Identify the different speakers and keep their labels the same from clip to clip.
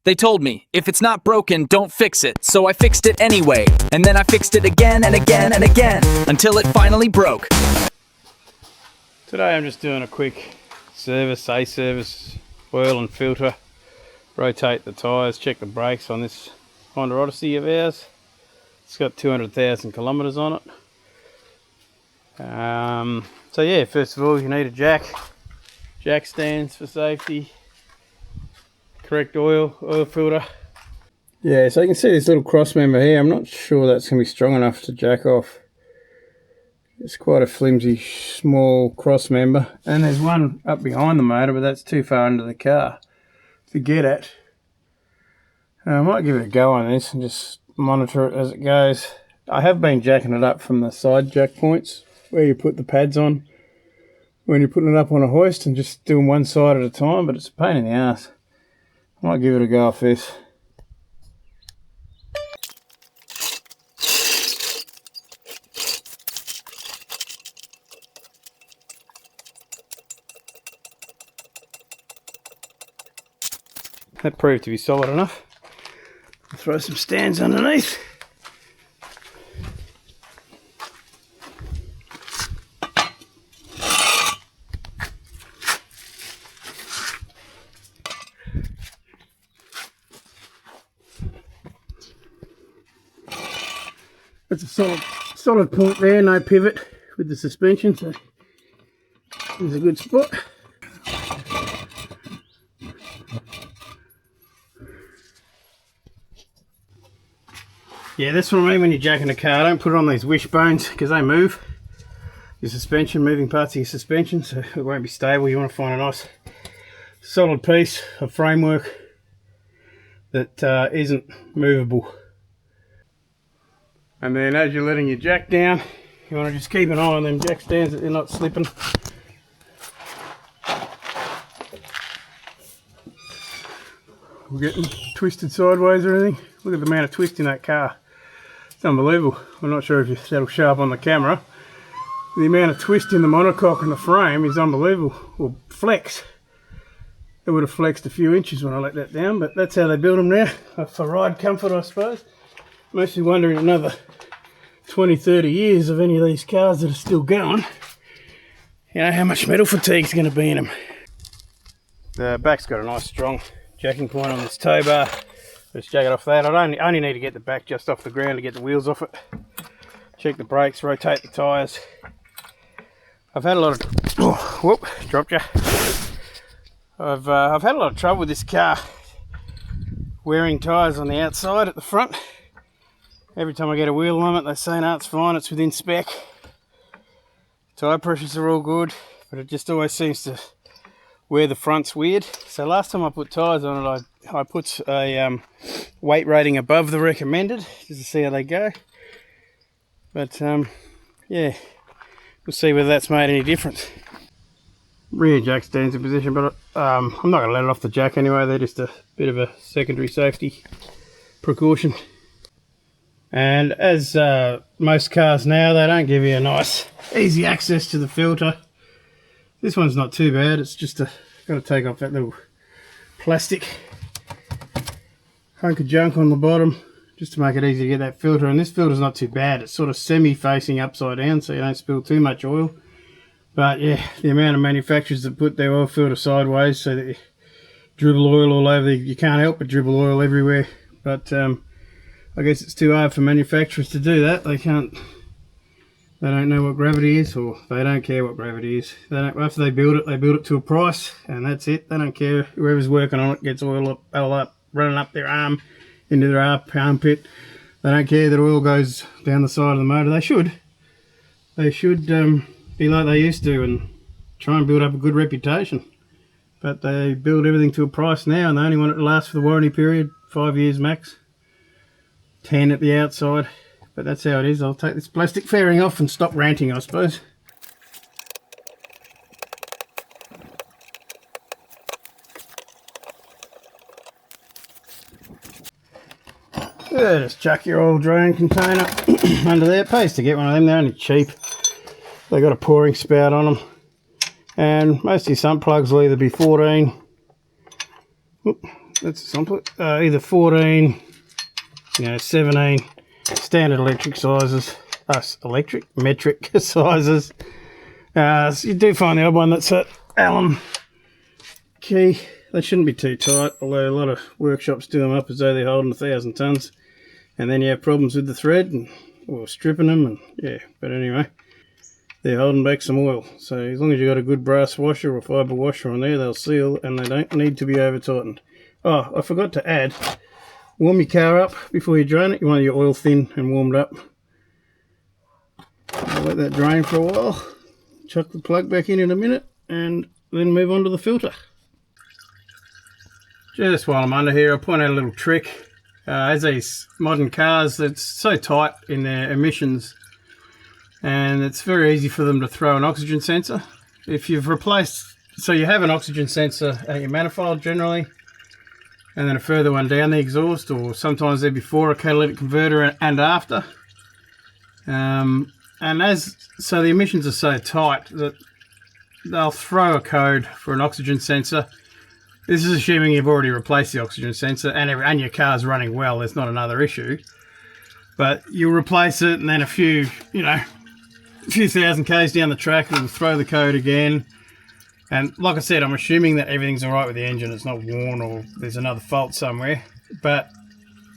Speaker 1: They told me, if it's not broken, don't fix it. So I fixed it anyway. And then I fixed it again and again and again, until it finally broke.
Speaker 2: Today I'm just doing a quick service, oil and filter, rotate the tyres, check the brakes on this Honda Odyssey of ours. It's got 200,000 kilometres on it. So yeah, first of all you need a jack stands for safety, correct oil filter. Yeah, so you can see this little cross member here. I'm not sure that's going to be strong enough to jack off. It's quite a flimsy, small cross member. And there's one up behind the motor, but that's too far under the car to get at. I might give it a go on this and just monitor it as it goes. I have been jacking it up from the side jack points where you put the pads on when you're putting it up on a hoist, and just doing one side at a time, but it's a pain in the ass. I might give it a go off this. That proved to be solid enough. I'll throw some stands underneath. That's a solid point there, no pivot with the suspension, so it's a good spot. Yeah, that's what I mean when you're jacking a car. Don't put it on these wishbones because they move. Your suspension, moving parts of your suspension, so it won't be stable. You want to find a nice solid piece of framework that isn't movable. And then as you're letting your jack down, you want to just keep an eye on them jack stands that they're not slipping. We're getting twisted sideways or anything. Look at the amount of twist in that car. It's unbelievable. I'm not sure if that'll show up on the camera. The amount of twist in the monocoque and the frame is unbelievable. Or flex. It would have flexed a few inches when I let that down, but that's how they build them now. For ride comfort, I suppose. Makes me wonder in another 20, 30 years of any of these cars that are still going, you know, how much metal fatigue is going to be in them. The back's got a nice strong jacking point on this tow bar. Just jack it off that. I only need to get the back just off the ground to get the wheels off it. Check the brakes, rotate the tyres. I've had a lot of... Oh, whoop, dropped you. I've had a lot of trouble with this car wearing tyres on the outside at the front. Every time I get a wheel alignment, they say, no, it's fine, it's within spec. Tyre pressures are all good, but it just always seems to wear the front's weird. So last time I put tyres on it, I put a weight rating above the recommended, just to see how they go. But yeah, we'll see whether that's made any difference. Rear jack stands in position, but I'm not going to let it off the jack anyway. They're just a bit of a secondary safety precaution. And as most cars now, they don't give you a nice easy access to the filter. This one's not too bad. It's just got to take off that little plastic hunk of junk on the bottom just to make it easy to get that filter. And this filter's not too bad. It's sort of semi-facing upside down so you don't spill too much oil. But yeah, the amount of manufacturers that put their oil filter sideways so that you dribble oil all over, you can't help but dribble oil everywhere. But I guess it's too hard for manufacturers to do that. They don't know what gravity is, or they don't care what gravity is. After they build it to a price, and that's it. They don't care. Whoever's working on it gets oil up, running up their arm, into their armpit. They don't care that oil goes down the side of the motor. They should be like they used to and try and build up a good reputation. But they build everything to a price now, and they only want it to last for the warranty period, 5 years max. 10 at the outside, but that's how it is. I'll take this plastic fairing off and stop ranting, I suppose. Yeah, just chuck your oil drain container under there. It pays to get one of them, they're only cheap. They got a pouring spout on them, and most of your sump plugs will either be 14, That's a sample. Either 14, 17, standard electric sizes. Metric sizes. So you do find the odd one that's an Allen key. They shouldn't be too tight, although a lot of workshops do them up as though they're holding 1,000 tonnes. And then you have problems with the thread or stripping them, and yeah. But anyway, they're holding back some oil. So as long as you've got a good brass washer or fibre washer on there, they'll seal and they don't need to be over tightened. Oh, I forgot to add, warm your car up before you drain it. You want your oil thin and warmed up. I'll let that drain for a while. Chuck the plug back in a minute and then move on to the filter. Just while I'm under here, I'll point out a little trick. As these modern cars, it's so tight in their emissions and it's very easy for them to throw an oxygen sensor. If you've replaced, so you have an oxygen sensor at your manifold generally, and then a further one down the exhaust, or sometimes they're before a catalytic converter and after. So the emissions are so tight that they'll throw a code for an oxygen sensor. This is assuming you've already replaced the oxygen sensor and your car's running well, there's not another issue. But you'll replace it and then a few thousand k's down the track, it'll throw the code again. And like I said, I'm assuming that everything's alright with the engine, it's not worn or there's another fault somewhere. But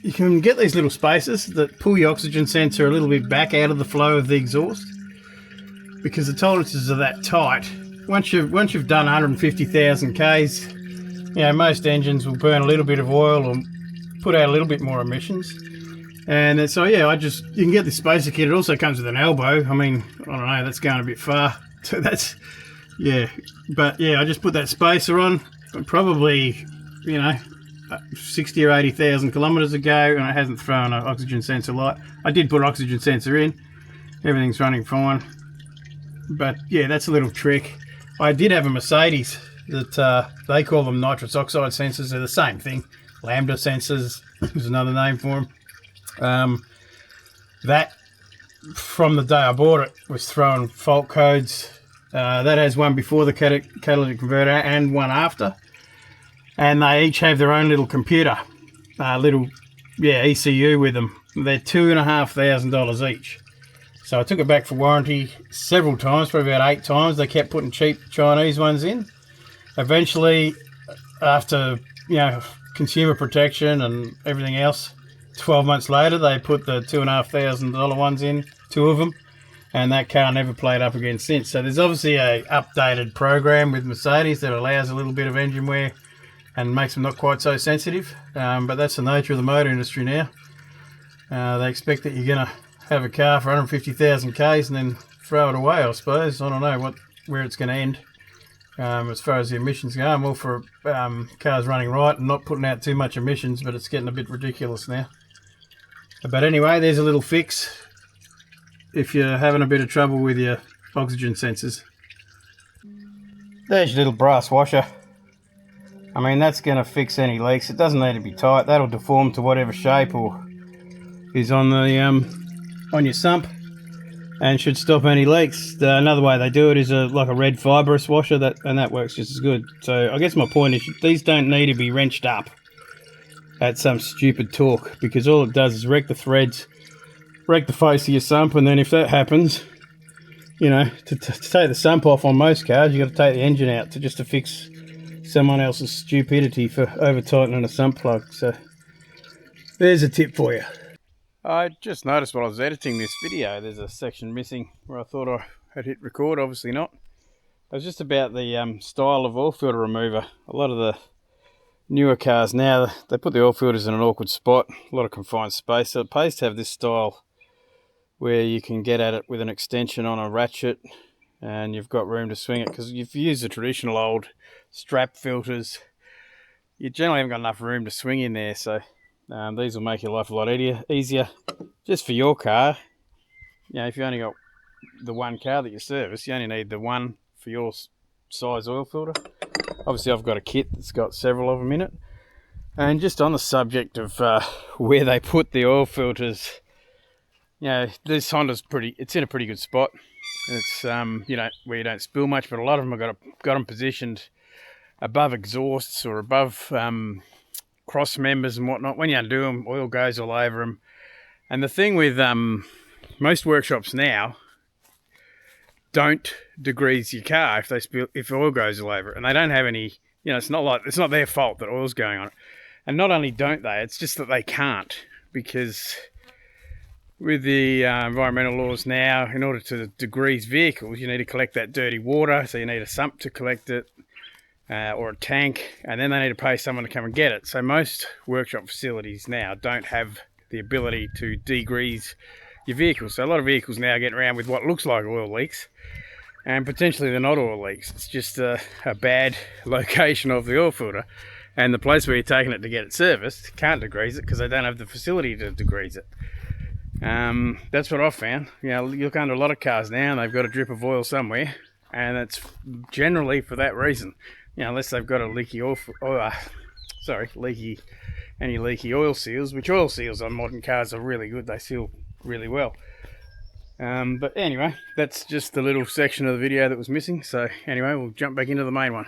Speaker 2: you can get these little spaces that pull your oxygen sensor a little bit back out of the flow of the exhaust, because the tolerances are that tight. Once you've done 150,000 k's, most engines will burn a little bit of oil or put out a little bit more emissions. And so you can get this spacer kit. It also comes with an elbow. I mean, I don't know, that's going a bit far. So that's, but I just put that spacer on, probably, 60 or 80,000 kilometres ago, and it hasn't thrown an oxygen sensor light. I did put an oxygen sensor in, everything's running fine. But yeah, that's a little trick. I did have a Mercedes that they call them nitrous oxide sensors. They're the same thing. Lambda sensors is another name for them. That, from the day I bought it, was throwing fault codes. That has one before the catalytic converter and one after. And they each have their own little computer, ECU with them. They're $2,500 each. So I took it back for warranty several times, probably about 8 times. They kept putting cheap Chinese ones in. Eventually, after consumer protection and everything else, 12 months later they put the $2,500 ones in, 2 of them, and that car never played up again since. So there's obviously a updated program with Mercedes that allows a little bit of engine wear and makes them not quite so sensitive, but that's the nature of the motor industry now. They expect that you're going to have a car for 150,000 k's and then throw it away, I suppose. I don't know where it's going to end. As far as the emissions go, I'm all for cars running right and not putting out too much emissions, but it's getting a bit ridiculous now. But anyway, there's a little fix if you're having a bit of trouble with your oxygen sensors. There's your little brass washer. I mean, that's going to fix any leaks. It doesn't need to be tight. That'll deform to whatever shape or is on the on your sump, and should stop any leaks. Another way they do it is like a red fibrous washer, and that works just as good. So I guess my point is these don't need to be wrenched up at some stupid torque, because all it does is wreck the threads, wreck the face of your sump, and then if that happens, to take the sump off on most cars, you've got to take the engine out to fix someone else's stupidity for over tightening a sump plug. So there's a tip for you. I just noticed while I was editing this video, there's a section missing where I thought I had hit record, obviously not. It was just about the style of oil filter remover. A lot of the newer cars now, they put the oil filters in an awkward spot, a lot of confined space, so it pays to have this style where you can get at it with an extension on a ratchet and you've got room to swing it, because if you use the traditional old strap filters, you generally haven't got enough room to swing in there. So these will make your life a lot easier just for your car. If you only got the one car that you service, you only need the one for your size oil filter. Obviously I've got a kit that's got several of them in it. And just on the subject of where they put the oil filters, this Honda's it's in a pretty good spot. It's where you don't spill much, but a lot of them have got them positioned above exhausts or above cross members and whatnot. When you undo them, oil goes all over them. And the thing with most workshops now don't degrease your car if oil goes all over it, and they don't have any. You know, it's not their fault that oil's going on it. And not only don't they, it's just that they can't, because with the environmental laws now, in order to degrease vehicles, you need to collect that dirty water. So you need a sump to collect it, or a tank, and then they need to pay someone to come and get it. So most workshop facilities now don't have the ability to degrease your vehicles. So a lot of vehicles now get around with what looks like oil leaks, and potentially they're not oil leaks. It's just a bad location of the oil filter, and the place where you're taking it to get it serviced can't degrease it because they don't have the facility to degrease it. That's what I've found. You know, you look under a lot of cars now and they've got a drip of oil somewhere, and it's generally for that reason. You know, unless they've got a leaky leaky oil seals, which oil seals on modern cars are really good. They seal really well. But anyway, that's just the little section of the video that was missing. So anyway, we'll jump back into the main one.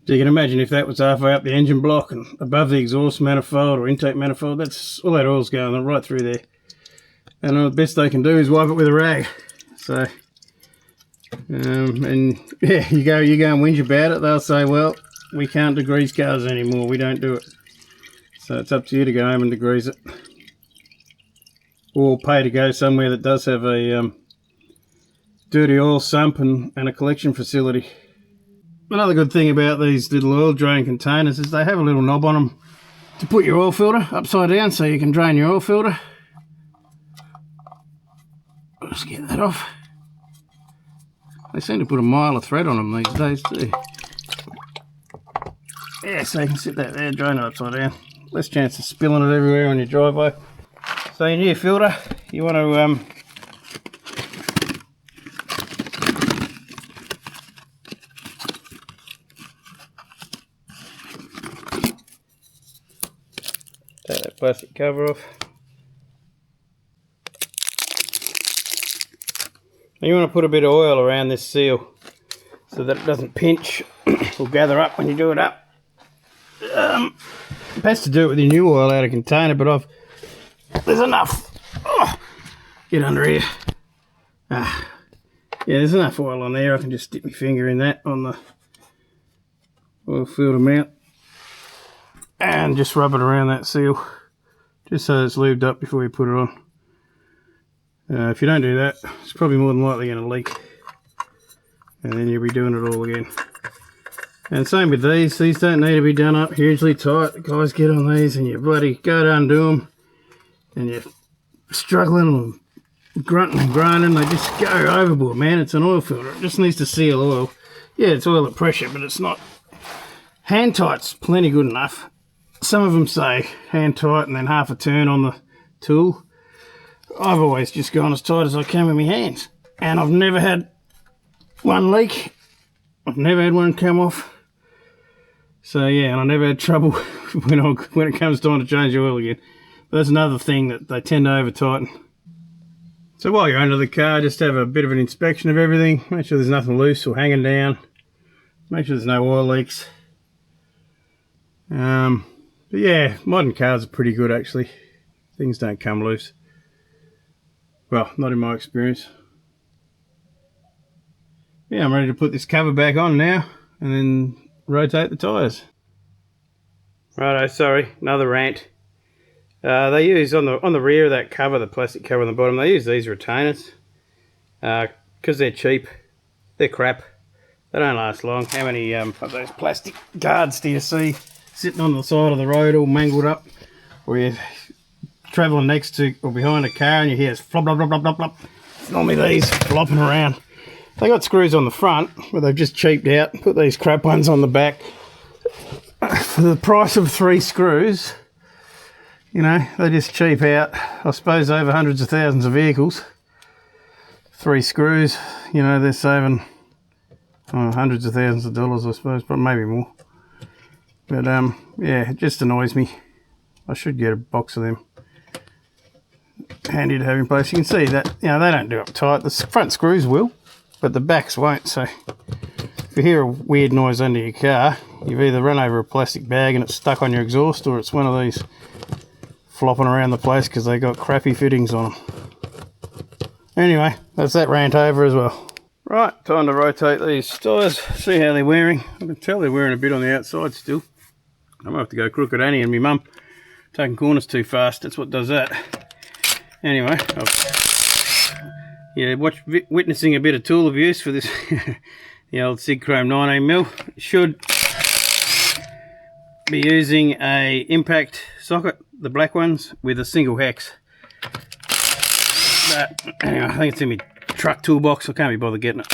Speaker 2: So you can imagine if that was halfway up the engine block and above the exhaust manifold or intake manifold, that's all that oil's going right through there. And the best they can do is wipe it with a rag. So, and yeah, you go and whinge about it, they'll say, well, we can't degrease cars anymore, we don't do it. So it's up to you to go home and degrease it. Or pay to go somewhere that does have a dirty oil sump and a collection facility. Another good thing about these little oil drain containers is they have a little knob on them to put your oil filter upside down so you can drain your oil filter. I'll just get that off. They seem to put a mile of thread on them these days too. Yeah, so you can sit that there, drain it upside down. Less chance of spilling it everywhere on your driveway. So your new filter, you want to take that plastic cover off. And you want to put a bit of oil around this seal so that it doesn't pinch or gather up when you do it up. Best to do it with your new oil out of container, but there's enough. Oh, get under here. Yeah, there's enough oil on there. I can just stick my finger in that on the oil filter mount and just rub it around that seal, just so it's lubed up before you put it on. If you don't do that, it's probably more than likely going to leak, and then you'll be doing it all again. And same with these don't need to be done up hugely tight. The guys get on these and you bloody go to undo them and you're struggling and grunting and grinding. They just go overboard, man. It's an oil filter. It just needs to seal oil. Yeah, it's oil at pressure, but it's not. Hand tight's plenty good enough. Some of them say hand tight and then half a turn on the tool. I've always just gone as tight as I can with my hands, and I've never had one leak. I've never had one come off. So yeah, and I never had trouble when it comes time to change the oil again. But that's another thing that they tend to over tighten. So while you're under the car, just have a bit of an inspection of everything. Make sure there's nothing loose or hanging down. Make sure there's no oil leaks. But yeah, modern cars are pretty good actually. Things don't come loose. Well, not in my experience. Yeah, I'm ready to put this cover back on now and then rotate the tyres. Righto, sorry, another rant. They use on the rear of that cover, the plastic cover on the bottom, they use these retainers because they're cheap. They're crap. They don't last long. How many of those plastic guards do you see sitting on the side of the road all mangled up, or you're travelling next to or behind a car and you hear flop, flop, flop, flop, flop, flop. It's normally these flopping around. They got screws on the front, but they've just cheaped out, put these crap ones on the back. For the price of 3 screws, you know, they just cheap out, I suppose, over hundreds of thousands of vehicles. 3 screws, you know, they're saving hundreds of thousands of dollars, I suppose, but maybe more. But yeah, it just annoys me. I should get a box of them handy to have in place. You can see that, you know, they don't do up tight. The front screws will, but the backs won't. So if you hear a weird noise under your car, you've either run over a plastic bag and it's stuck on your exhaust, or it's one of these flopping around the place because they got crappy fittings on them. Anyway, that's that rant over as well. Right, time to rotate these tyres, see how they're wearing. I can tell they're wearing a bit on the outside still. I might have to go crooked Annie and my mum. Taking corners too fast, that's what does that. Anyway, witnessing a bit of tool abuse for this, the old Sig Chrome 19mm. Should be using a impact socket, the black ones, with a single hex. But anyway, I think it's in my truck toolbox. I can't be bothered getting it.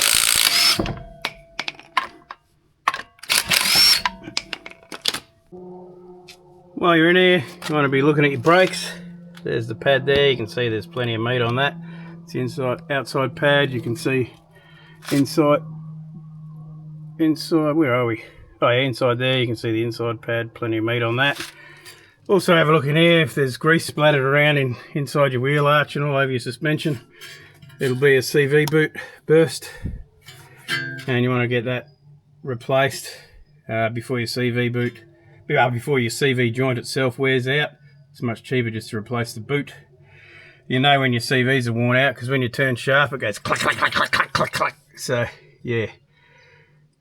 Speaker 2: While you're in here, you want to be looking at your brakes. There's the pad there. You can see there's plenty of meat on that. It's the outside pad. You can see inside. Where are we? Oh yeah, inside there. You can see the inside pad. Plenty of meat on that. Also have a look in here if there's grease splattered around inside your wheel arch and all over your suspension. It'll be a CV boot burst, and you want to get that replaced before your CV joint itself wears out. It's much cheaper just to replace the boot. You know when your CVs are worn out because when you turn sharp it goes clack clack clack clack clack clack clack. So yeah,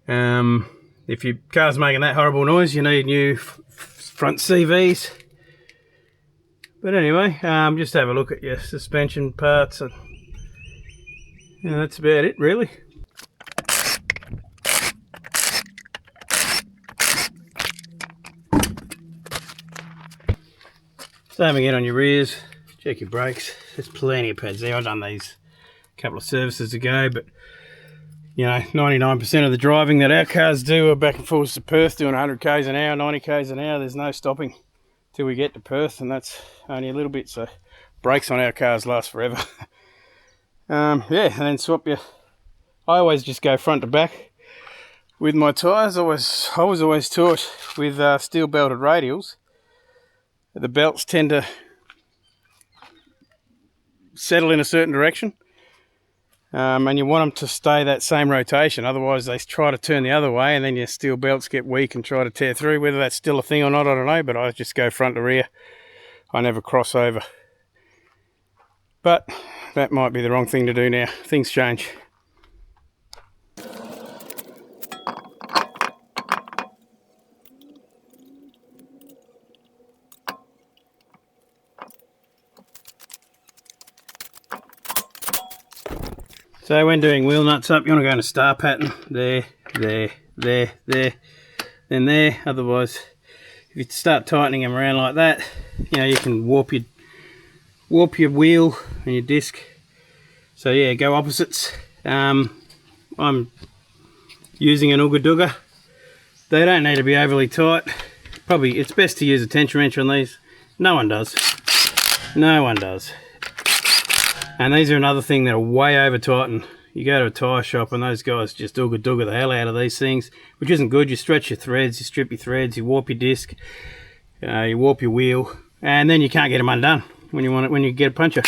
Speaker 2: if your car's making that horrible noise, you need new front CVs. But anyway, just have a look at your suspension parts, and that's about it really. Same again on your rears. Check your brakes. There's plenty of pads there. I've done these a couple of services ago, but you know, 99% of the driving that our cars do are back and forth to Perth doing 100 k's an hour, 90 k's an hour. There's no stopping till we get to Perth, and that's only a little bit, so brakes on our cars last forever. Yeah, and then swap your... I always just go front to back with my tyres. I was always taught with steel belted radials, the belts tend to settle in a certain direction. And you want them to stay that same rotation, otherwise they try to turn the other way and then your steel belts get weak and try to tear through. Whether that's still a thing or not, I don't know, but I just go front to rear. I never cross over. But that might be the wrong thing to do now. Things change. So when doing wheel nuts up, you want to go in a star pattern. There, there, there, there, then there. Otherwise, if you start tightening them around like that, you know, you can warp your wheel and your disc. So yeah, go opposites. I'm using an Ooga Dooga. They don't need to be overly tight. Probably it's best to use a tension wrench on these. No one does. No one does. And these are another thing that are way over tightened. You go to a tyre shop and those guys just Ooga Dooga the hell out of these things, which isn't good. You stretch your threads, you strip your threads, you warp your disc, you warp your wheel, and then you can't get them undone when you get a puncture.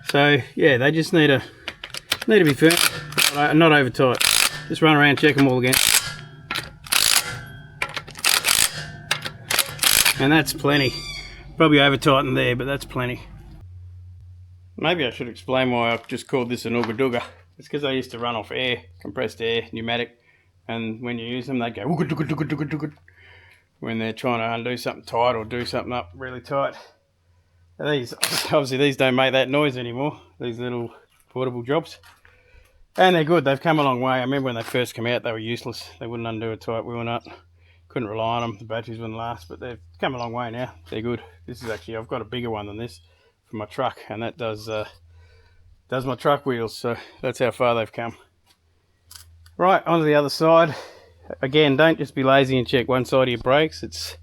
Speaker 2: So yeah, they just need to be firm, not over tight. Just run around, check them all again. And that's plenty. Probably over tightened there, but that's plenty. Maybe I should explain why I've just called this an Ooga Dooga. It's because I used to run off air, compressed air, pneumatic, and when you use them they go Ooga Dooga Dooga Dooga Dooga when they're trying to undo something tight or do something up really tight. These obviously these don't make that noise anymore, these little portable jobs. And they're good, they've come a long way. I remember when they first came out they were useless. They wouldn't undo a tight wheel nut. Couldn't rely on them, the batteries wouldn't last, but they've come a long way now. They're good. This is actually, I've got a bigger one than this for my truck, and that does my truck wheels, so that's how far they've come. Right, onto the other side. Again, don't just be lazy and check one side of your brakes. It's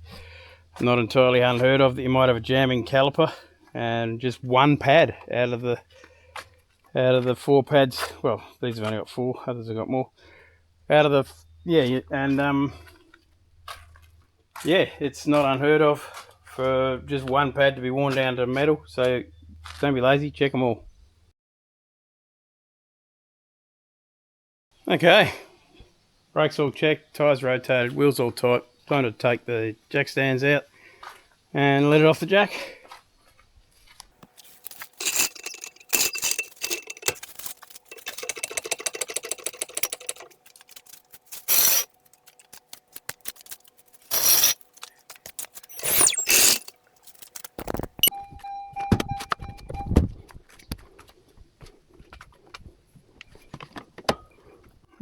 Speaker 2: not entirely unheard of that you might have a jamming caliper and just one pad out of the 4 pads. Well, these have only got 4, others have got more. Out of the, yeah, and yeah, it's not unheard of for just one pad to be worn down to metal, so don't be lazy, check them all. Okay, brakes all checked, tyres rotated, wheels all tight. Time to take the jack stands out and let it off the jack.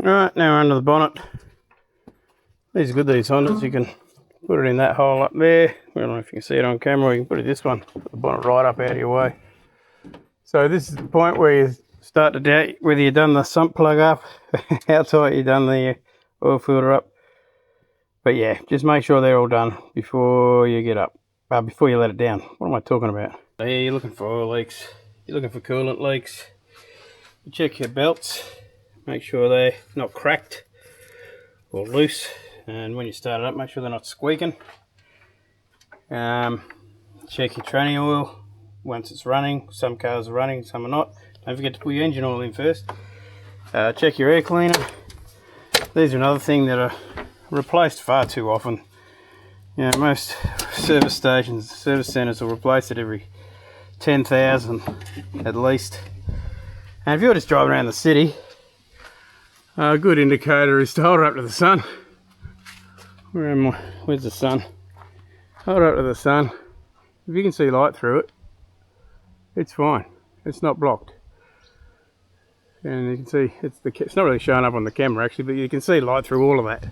Speaker 2: Alright, now we're under the bonnet. These are good, these Hondas. You can put it in that hole up there. I don't know if you can see it on camera, or you can put it this one. Put the bonnet right up out of your way. So this is the point where you start to doubt whether you've done the sump plug up, how tight you've done the oil filter up. But yeah, just make sure they're all done before you get up, before you let it down. What am I talking about? So yeah, you're looking for oil leaks, you're looking for coolant leaks. You check your belts. Make sure they're not cracked or loose, and when you start it up, make sure they're not squeaking. Check your tranny oil once it's running. Some cars are running, some are not. Don't forget to put your engine oil in first. Check your air cleaner. These are another thing that are replaced far too often. You know, most service stations, service centres will replace it every 10,000 at least. And if you're just driving around the city, a good indicator is to hold it up to the sun. Where am I? Where's the sun? Hold it up to the sun. If you can see light through it, it's fine. It's not blocked. And you can see, it's not really showing up on the camera actually, but you can see light through all of that.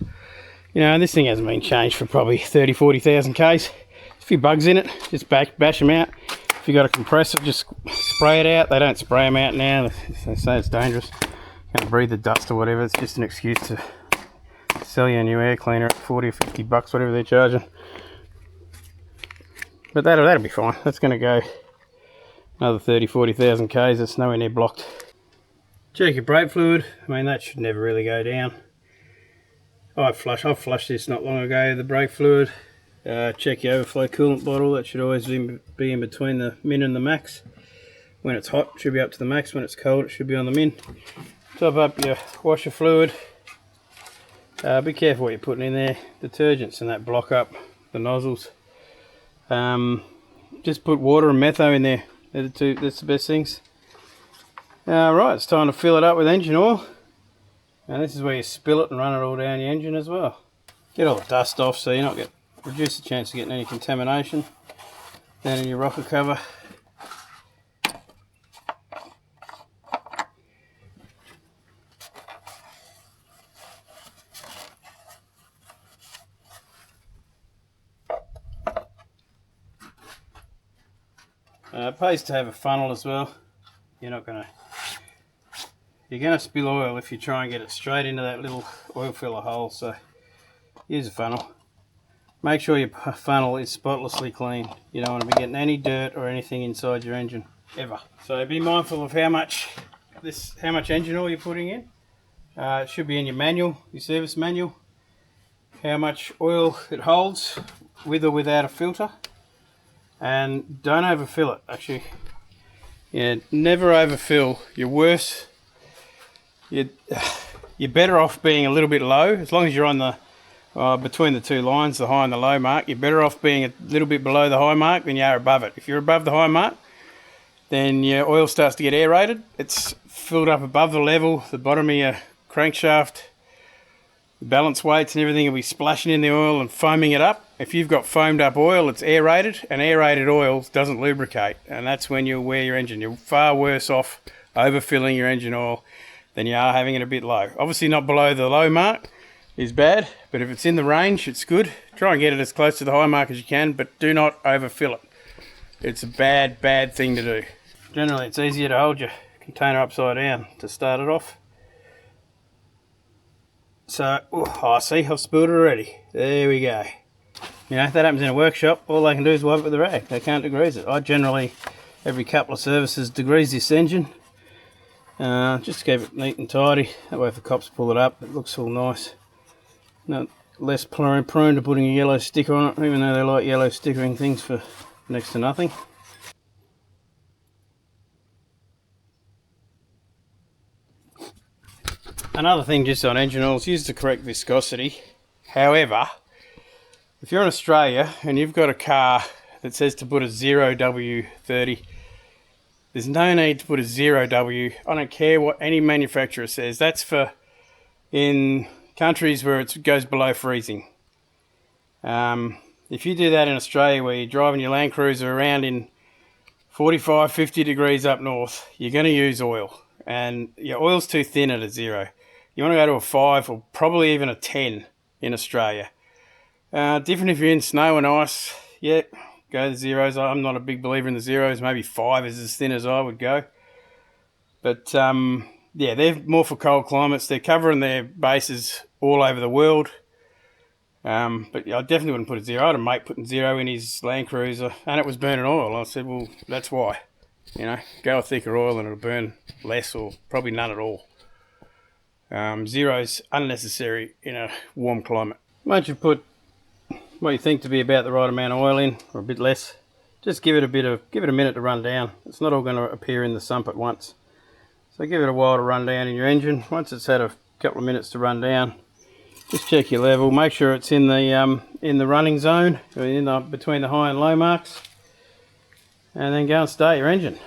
Speaker 2: You know, and this thing hasn't been changed for probably 30,000-40,000 Ks. A few bugs in it, just bash them out. If you got a compressor, just spray it out. They don't spray them out now. They say it's dangerous. Can't breathe the dust or whatever. It's just an excuse to sell you a new air cleaner at 40 or 50 bucks, whatever they're charging. But that'll be fine. That's going to go another 30,000-40,000 Ks. It's nowhere near blocked. Check your brake fluid. I mean, that should never really go down. I've flushed this not long ago, the brake fluid. Check your overflow coolant bottle. That should always be in between the min and the max. When it's hot, it should be up to the max. When it's cold, it should be on the min. Top up your washer fluid. Be careful what you're putting in there. Detergents and that block up the nozzles. Just put water and metho in there. That's the best things. Right, it's time to fill it up with engine oil. And this is where you spill it and run it all down your engine as well. Get all the dust off so you're not reduce the chance of getting any contamination down in your rocker cover. It pays to have a funnel as well. You're gonna spill oil if you try and get it straight into that little oil filler hole, so use a funnel. Make sure your funnel is spotlessly clean. You don't want to be getting any dirt or anything inside your engine, ever. So be mindful of how much engine oil you're putting in. It should be in your manual, your service manual. How much oil it holds, with or without a filter. And don't overfill it, actually. Yeah, never overfill. You're worse. You're better off being a little bit low, as long as you're on the between the two lines, the high and the low mark. You're better off being a little bit below the high mark than you are above it. If you're above the high mark, then your oil starts to get aerated. It's filled up above the level, the bottom of your crankshaft, the balance weights and everything will be splashing in the oil and foaming it up. If you've got foamed up oil, it's aerated, and aerated oil doesn't lubricate, and that's when you'll wear your engine. You're far worse off overfilling your engine oil than you are having it a bit low. Obviously not below the low mark is bad, but if it's in the range, it's good. Try and get it as close to the high mark as you can, but do not overfill it. It's a bad thing to do. Generally, it's easier to hold your container upside down to start it off. So, I see, I've spilled it already. There we go. You know, if that happens in a workshop, all they can do is wipe it with a rag. They can't degrease it. I generally, every couple of services, degrease this engine. Just to keep it neat and tidy. That way if the cops pull it up, it looks all nice. less prone to putting a yellow sticker on it, even though they like yellow stickering things for next to nothing. Another thing just on engine oils, use the correct viscosity. However, if you're in Australia and you've got a car that says to put a 0W30, there's no need to put a 0W. I don't care what any manufacturer says. That's for in countries where it goes below freezing. If you do that in Australia where you're driving your Land Cruiser around in 45, 50 degrees up north, you're going to use oil. And your oil's too thin at a 0. You want to go to a 5 or probably even a 10 in Australia. Different if you're in snow and ice, yeah, go the 0s. I'm not a big believer in the 0s. Maybe 5 is as thin as I would go. But yeah, they're more for cold climates. They're covering their bases all over the world. But I definitely wouldn't put a 0. I had a mate putting 0 in his Land Cruiser and it was burning oil. I said, well, that's why. You know, go a thicker oil and it'll burn less or probably none at all. 0's unnecessary in a warm climate. Once you put what you think to be about the right amount of oil in, or a bit less, just give it a minute to run down. It's not all going to appear in the sump at once. So give it a while to run down in your engine. Once it's had a couple of minutes to run down, just check your level. Make sure it's in the running zone, or between the high and low marks, and then go and start your engine.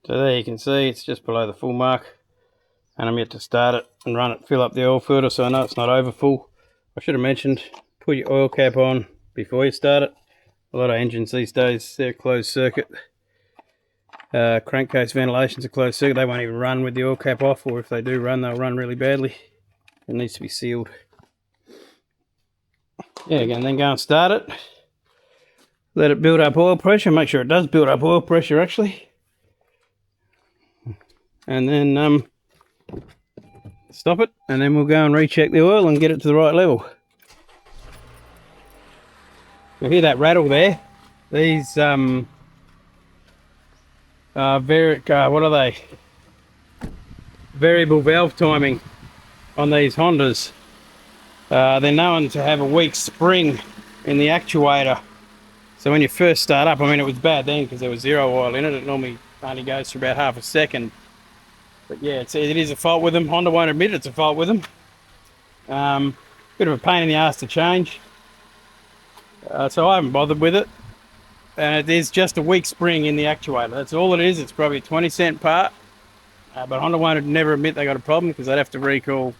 Speaker 2: So there you can see it's just below the full mark, and I'm yet to start it and run it, fill up the oil filter so I know it's not over full. I should have mentioned, put your oil cap on before you start it. A lot of engines these days, they're closed circuit. Crankcase ventilations are closed circuit. They won't even run with the oil cap off, or if they do run, they'll run really badly. It needs to be sealed. Yeah, again, then go and start it. Let it build up oil pressure. Make sure it does build up oil pressure actually. And then stop it, and then we'll go and recheck the oil and get it to the right level. You hear that rattle there? These what are they? Variable valve timing on these Hondas. They're known to have a weak spring in the actuator. So when you first start up, I mean, it was bad then because there was 0 oil in it. It normally only goes for about half a second. But yeah, it is a fault with them. Honda won't admit it's a fault with them. Bit of a pain in the ass to change. So I haven't bothered with it. And it is just a weak spring in the actuator. That's all it is. It's probably a 20-cent part. But Honda won't never admit they got a problem because they'd have to recall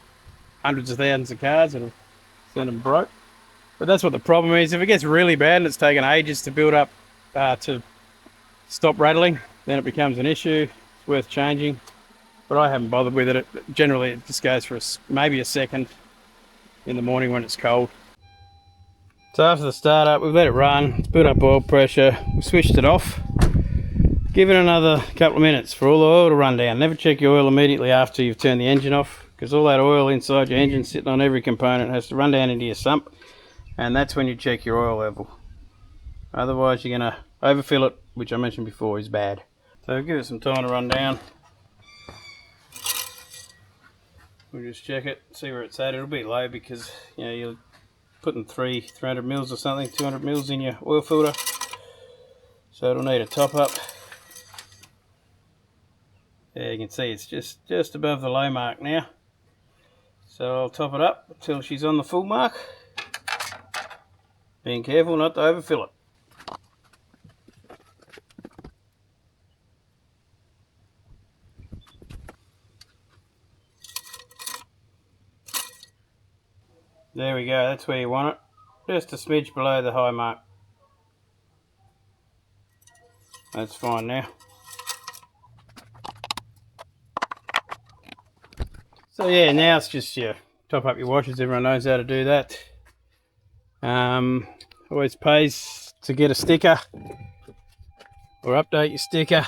Speaker 2: hundreds of thousands of cars and send them broke. But that's what the problem is. If it gets really bad and it's taken ages to build up to stop rattling, then it becomes an issue. It's worth changing. But I haven't bothered with it. Generally, it just goes for maybe a second in the morning when it's cold. So after the startup, we've let it run. It's built up oil pressure. We've switched it off. Give it another couple of minutes for all the oil to run down. Never check your oil immediately after you've turned the engine off, because all that oil inside your engine sitting on every component has to run down into your sump, and that's when you check your oil level. Otherwise, you're going to overfill it, which I mentioned before is bad. So give it some time to run down. We'll just check it, see where it's at. It'll be low because, you know, you're putting 300 mils or something, 200 mils in your oil filter, so it'll need a top up. There you can see it's just above the low mark now, so I'll top it up until she's on the full mark, being careful not to overfill it. There we go, that's where you want it. Just a smidge below the high mark. That's fine now. So yeah, now it's just top up your washers. Everyone knows how to do that. Always pays to get a sticker or update your sticker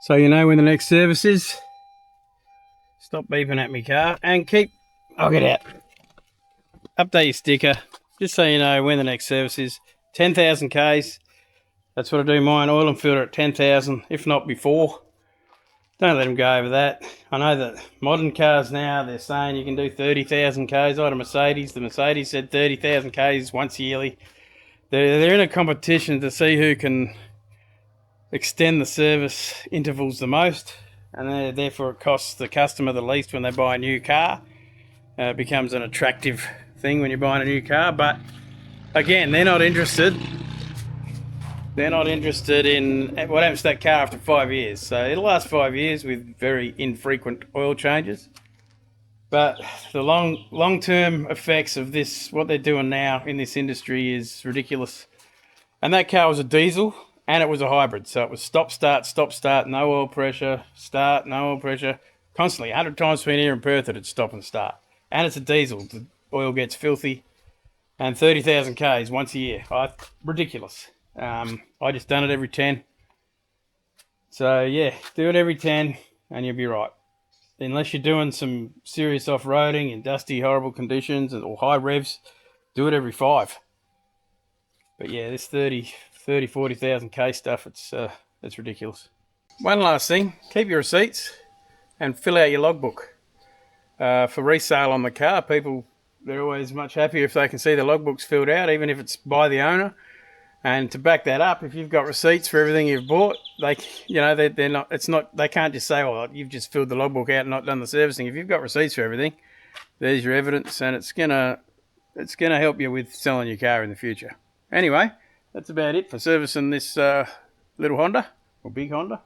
Speaker 2: so you know when the next service is. Stop beeping at me, car, and I'll get out. Update your sticker just so you know when the next service is. 10,000 Ks. That's what I do mine. Oil and filter at 10,000, if not before. Don't let them go over that. I know that modern cars now, they're saying you can do 30,000 Ks. I had a Mercedes. The Mercedes said 30,000 Ks once yearly. They're in a competition to see who can extend the service intervals the most, and therefore it costs the customer the least when they buy a new car. It becomes an attractive thing when you're buying a new car, but again, they're not interested. They're not interested in what happens to that car after 5 years. So it'll last 5 years with very infrequent oil changes. But the long-term effects of this, what they're doing now in this industry, is ridiculous. And that car was a diesel, and it was a hybrid. So it was stop, start, no oil pressure, start, no oil pressure. Constantly, 100 times between here and Perth, it'd stop and start. And it's a diesel. The oil gets filthy. And 30,000 Ks once a year. Ridiculous. I just done it every 10. So yeah, do it every 10 and you'll be right. Unless you're doing some serious off-roading in dusty, horrible conditions or high revs, do it every 5. But yeah, this 40,000 K stuff, it's ridiculous. One last thing, keep your receipts and fill out your logbook. For resale on the car, people, they're always much happier if they can see the logbooks filled out, even if it's by the owner. And to back that up, if you've got receipts for everything you've bought, they can't just say, "Oh, you've just filled the logbook out and not done the servicing." If you've got receipts for everything, there's your evidence, and it's gonna help you with selling your car in the future. Anyway, that's about it for servicing this little Honda or big Honda.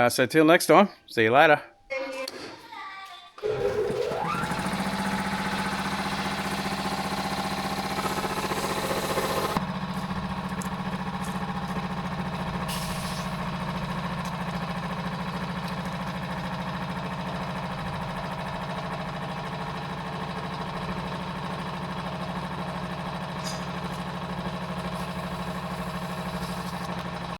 Speaker 2: So till next time, see you later.